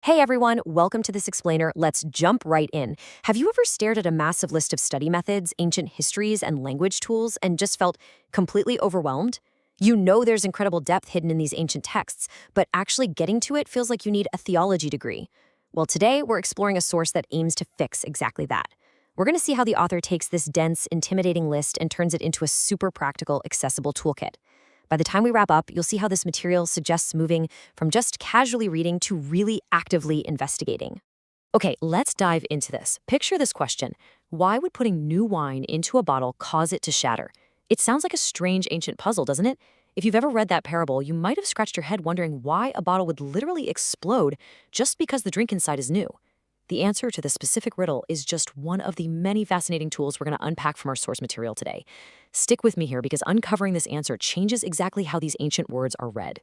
Hey everyone, welcome to this explainer. Let's jump right in. Have you ever stared at a massive list of study methods, ancient histories, and language tools and just felt completely overwhelmed? You know there's incredible depth hidden in these ancient texts, but actually getting to it feels like you need a theology degree. Well, today we're exploring a source that aims to fix exactly that. We're going to see how the author takes this dense, intimidating list and turns it into a super practical, accessible toolkit. By the time we wrap up, you'll see how this material suggests moving from just casually reading to really actively investigating. Okay, let's dive into this. Picture this question. Why would putting new wine into a bottle cause it to shatter? It sounds like a strange ancient puzzle, doesn't it? If you've ever read that parable, you might have scratched your head wondering why a bottle would literally explode just because the drink inside is new. The answer to the specific riddle is just one of the many fascinating tools we're going to unpack from our source material today. Stick with me here because uncovering this answer changes exactly how these ancient words are read.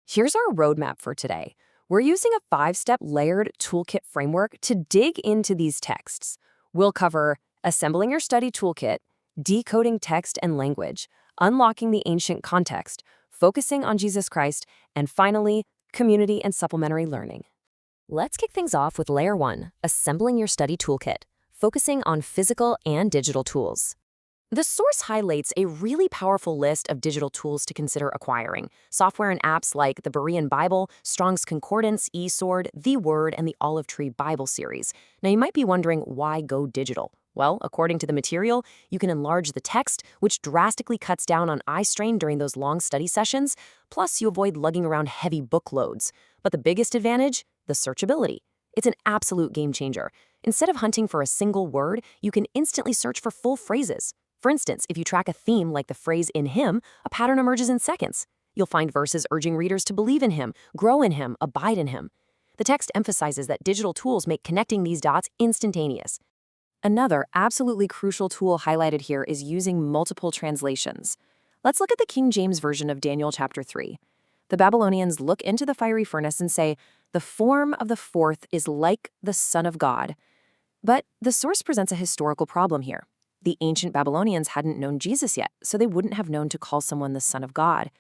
Here's our roadmap for today. We're using a 5-step layered toolkit framework to dig into these texts. We'll cover assembling your study toolkit, decoding text and language, unlocking the ancient context, focusing on Jesus Christ, and finally, community and supplementary learning. Let's kick things off with Layer 1, Assembling Your Study Toolkit, focusing on physical and digital tools. The source highlights a really powerful list of digital tools to consider acquiring. Software and apps like the Berean Bible, Strong's Concordance, eSword, The Word, and the Olive Tree Bible series. Now you might be wondering, why go digital? Well, according to the material, you can enlarge the text, which drastically cuts down on eye strain during those long study sessions, plus you avoid lugging around heavy book loads. But the biggest advantage? The searchability. It's an absolute game changer. Instead of hunting for a single word, you can instantly search for full phrases. For instance, if you track a theme like the phrase "in him," a pattern emerges in seconds. You'll find verses urging readers to believe in him, grow in him, abide in him. The text emphasizes that digital tools make connecting these dots instantaneous. Another absolutely crucial tool highlighted here is using multiple translations. Let's look at the King James Version of Daniel chapter 3. The Babylonians look into the fiery furnace and say, "The form of the fourth is like the Son of God." But the source presents a historical problem here. The ancient Babylonians hadn't known Jesus yet, so they wouldn't have known to call someone the Son of God.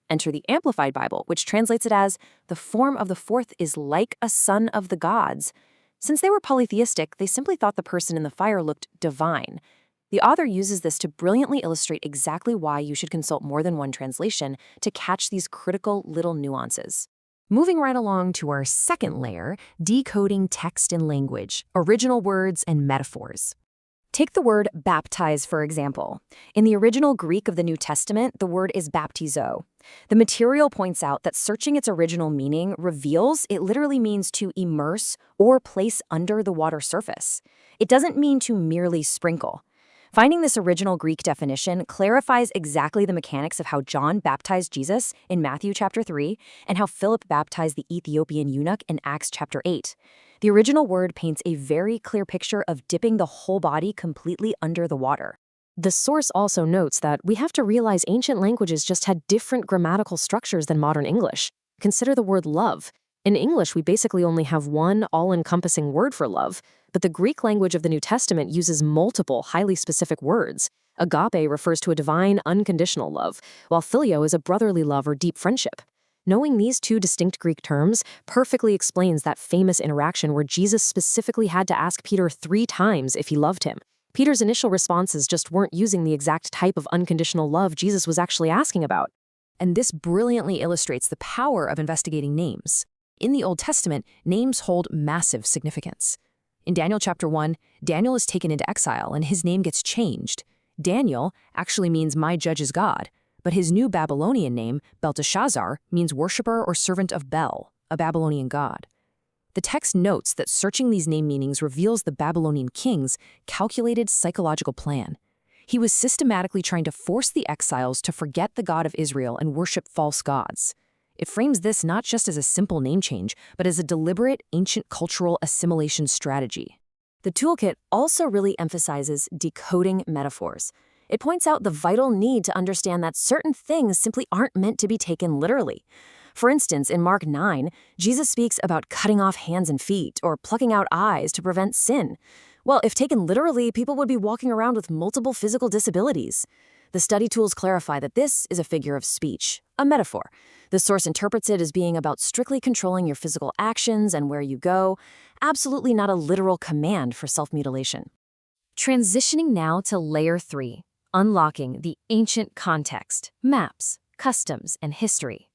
Enter the Amplified Bible, which translates it as, "The form of the fourth is like a son of the gods." Since they were polytheistic, they simply thought the person in the fire looked divine. The author uses this to brilliantly illustrate exactly why you should consult more than one translation to catch these critical little nuances. Moving right along to our second layer, decoding text and language, original words and metaphors. Take the word baptize, for example. In the original Greek of the New Testament, the word is baptizo. The material points out that searching its original meaning reveals it literally means to immerse or place under the water surface. It doesn't mean to merely sprinkle. Finding this original Greek definition clarifies exactly the mechanics of how John baptized Jesus in Matthew chapter 3 and how Philip baptized the Ethiopian eunuch in Acts chapter 8. The original word paints a very clear picture of dipping the whole body completely under the water. The source also notes that we have to realize ancient languages just had different grammatical structures than modern English. Consider the word love. In English, we basically only have one all-encompassing word for love, but the Greek language of the New Testament uses multiple, highly specific words. Agape refers to a divine, unconditional love, while phileo is a brotherly love or deep friendship. Knowing these two distinct Greek terms perfectly explains that famous interaction where Jesus specifically had to ask Peter 3 times if he loved him. Peter's initial responses just weren't using the exact type of unconditional love Jesus was actually asking about. And this brilliantly illustrates the power of investigating names. In the Old Testament, names hold massive significance. In Daniel chapter 1, Daniel is taken into exile and his name gets changed. Daniel actually means "my judge is God," but his new Babylonian name, Belteshazzar, means worshiper or servant of Bel, a Babylonian god. The text notes that searching these name meanings reveals the Babylonian king's calculated psychological plan. He was systematically trying to force the exiles to forget the God of Israel and worship false gods. It frames this not just as a simple name change, but as a deliberate, ancient cultural assimilation strategy. The toolkit also really emphasizes decoding metaphors. It points out the vital need to understand that certain things simply aren't meant to be taken literally. For instance, in Mark 9, Jesus speaks about cutting off hands and feet or plucking out eyes to prevent sin. Well, if taken literally, people would be walking around with multiple physical disabilities. The study tools clarify that this is a figure of speech, a metaphor. The source interprets it as being about strictly controlling your physical actions and where you go, absolutely not a literal command for self-mutilation. Transitioning now to Layer 3, unlocking the ancient context, maps, customs, and history.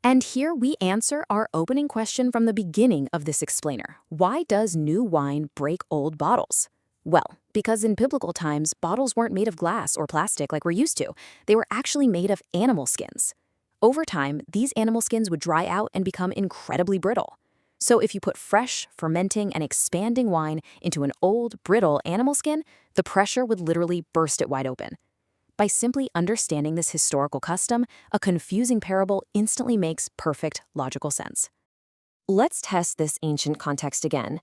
And here we answer our opening question from the beginning of this explainer. Why does new wine break old bottles? Well, because in biblical times, bottles weren't made of glass or plastic like we're used to. They were actually made of animal skins. Over time, these animal skins would dry out and become incredibly brittle. So if you put fresh, fermenting, and expanding wine into an old, brittle animal skin, the pressure would literally burst it wide open. By simply understanding this historical custom, a confusing parable instantly makes perfect logical sense. Let's test this ancient context again.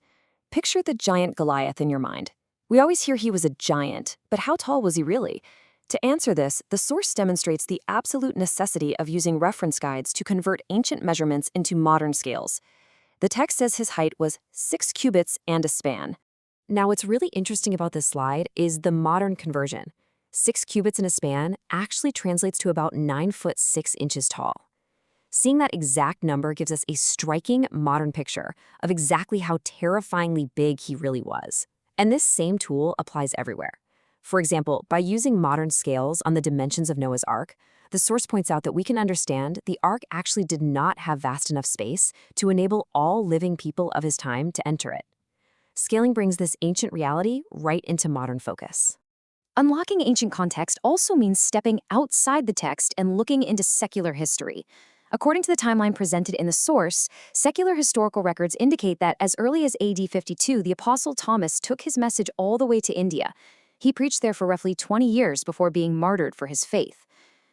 Picture the giant Goliath in your mind. We always hear he was a giant, but how tall was he really? To answer this, the source demonstrates the absolute necessity of using reference guides to convert ancient measurements into modern scales. The text says his height was 6 cubits and a span. Now, what's really interesting about this slide is the modern conversion. 6 cubits in a span actually translates to about 9 foot 6 inches tall. Seeing that exact number gives us a striking modern picture of exactly how terrifyingly big he really was. And this same tool applies everywhere. For example, by using modern scales on the dimensions of Noah's Ark, the source points out that we can understand the Ark actually did not have vast enough space to enable all living people of his time to enter it. Scaling brings this ancient reality right into modern focus. Unlocking ancient context also means stepping outside the text and looking into secular history. According to the timeline presented in the source, secular historical records indicate that as early as AD 52, the Apostle Thomas took his message all the way to India. He preached there for roughly 20 years before being martyred for his faith.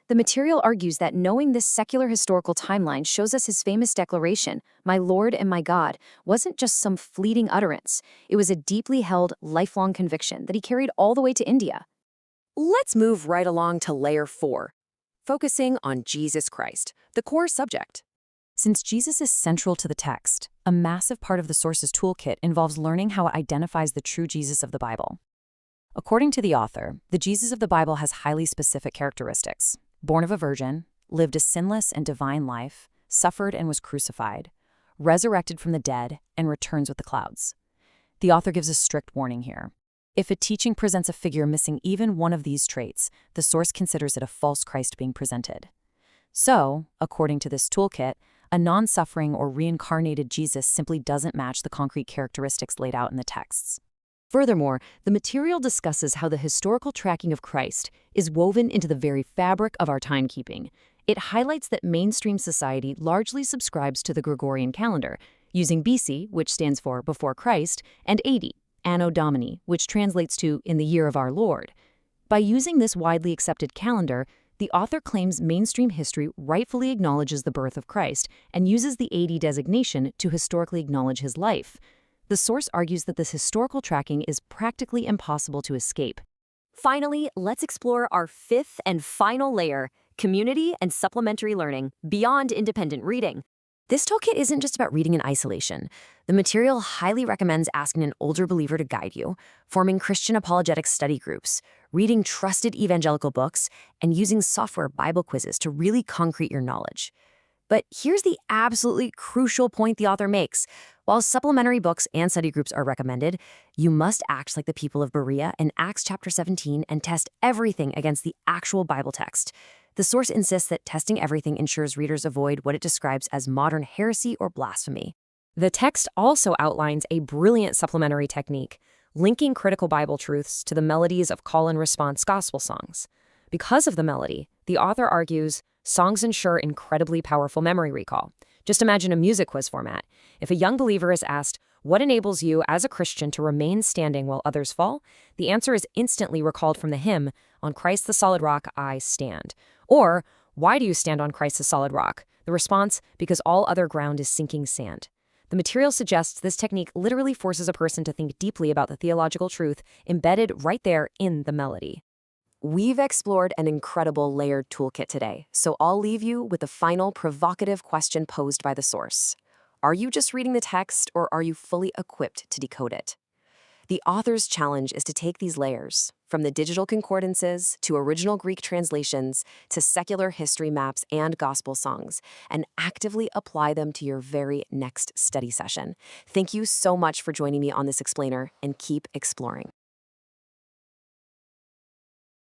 The material argues that knowing this secular historical timeline shows us his famous declaration, "My Lord and my God," wasn't just some fleeting utterance. It was a deeply held, lifelong conviction that he carried all the way to India. Let's move right along to Layer 4, focusing on Jesus Christ, the core subject. Since Jesus is central to the text, a massive part of the source's toolkit involves learning how it identifies the true Jesus of the Bible. According to the author, the Jesus of the Bible has highly specific characteristics. Born of a virgin, lived a sinless and divine life, suffered and was crucified, resurrected from the dead, and returns with the clouds. The author gives a strict warning here. If a teaching presents a figure missing even one of these traits, the source considers it a false Christ being presented. So, according to this toolkit, a non-suffering or reincarnated Jesus simply doesn't match the concrete characteristics laid out in the texts. Furthermore, the material discusses how the historical tracking of Christ is woven into the very fabric of our timekeeping. It highlights that mainstream society largely subscribes to the Gregorian calendar, using BC, which stands for before Christ, and AD, Anno Domini, which translates to in the year of our Lord. By using this widely accepted calendar, the author claims mainstream history rightfully acknowledges the birth of Christ and uses the AD designation to historically acknowledge his life. The source argues that this historical tracking is practically impossible to escape. Finally, let's explore our fifth and final layer, community and supplementary learning beyond independent reading. This toolkit isn't just about reading in isolation. The material highly recommends asking an older believer to guide you, forming Christian apologetic study groups, reading trusted evangelical books, and using software Bible quizzes to really concrete your knowledge. But here's the absolutely crucial point the author makes. While supplementary books and study groups are recommended, you must act like the people of Berea in Acts chapter 17 and test everything against the actual Bible text. The source insists that testing everything ensures readers avoid what it describes as modern heresy or blasphemy. The text also outlines a brilliant supplementary technique, linking critical Bible truths to the melodies of call-and-response gospel songs. Because of the melody, the author argues, songs ensure incredibly powerful memory recall. Just imagine a music quiz format. If a young believer is asked, "What enables you as a Christian to remain standing while others fall?" the answer is instantly recalled from the hymn, "On Christ the solid rock I stand." Or, "Why do you stand on Christ the solid rock?" The response, "Because all other ground is sinking sand." The material suggests this technique literally forces a person to think deeply about the theological truth embedded right there in the melody. We've explored an incredible layered toolkit today, so I'll leave you with the final provocative question posed by the source. Are you just reading the text, or are you fully equipped to decode it? The author's challenge is to take these layers, from the digital concordances to original Greek translations to secular history maps and gospel songs, and actively apply them to your very next study session. Thank you so much for joining me on this explainer, and keep exploring.